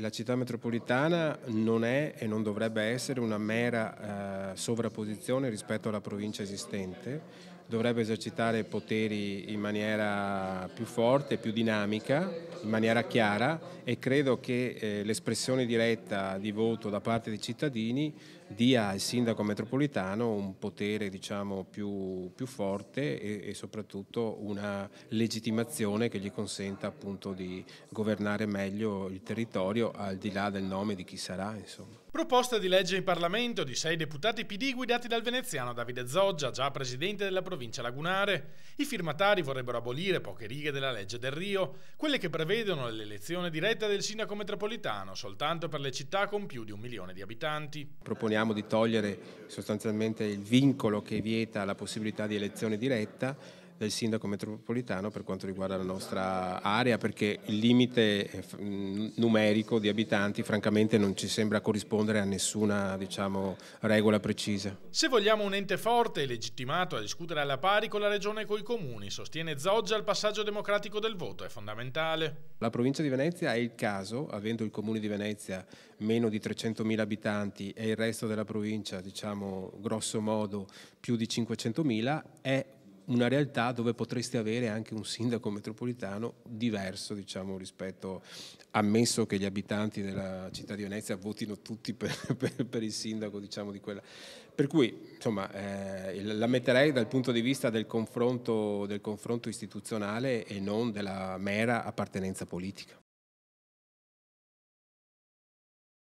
La città metropolitana non è e non dovrebbe essere una mera sovrapposizione rispetto alla provincia esistente, dovrebbe esercitare poteri in maniera più forte, più dinamica, in maniera chiara e credo che l'espressione diretta di voto da parte dei cittadini dia al sindaco metropolitano un potere diciamo, più forte e soprattutto una legittimazione che gli consenta appunto di governare meglio il territorio al di là del nome di chi sarà, insomma. Proposta di legge in Parlamento di 6 deputati PD guidati dal veneziano Davide Zoggia, già presidente della provincia lagunare. I firmatari vorrebbero abolire poche righe della legge del Rio, quelle che prevedono l'elezione diretta del sindaco metropolitano soltanto per le città con più di 1 milione di abitanti. Proponiamo di togliere sostanzialmente il vincolo che vieta la possibilità di elezione diretta del sindaco metropolitano per quanto riguarda la nostra area, perché il limite numerico di abitanti francamente non ci sembra corrispondere a nessuna diciamo, regola precisa. Se vogliamo un ente forte e legittimato a discutere alla pari con la regione e coi comuni, sostiene Zoggia, il passaggio democratico del voto è fondamentale. La provincia di Venezia è il caso, avendo il comune di Venezia meno di 300.000 abitanti e il resto della provincia, diciamo grosso modo più di 500.000, è una realtà dove potreste avere anche un sindaco metropolitano diverso, diciamo, rispetto, ammesso che gli abitanti della città di Venezia votino tutti per il sindaco, diciamo, di quella. Per cui, insomma, la metterei dal punto di vista del confronto istituzionale e non della mera appartenenza politica.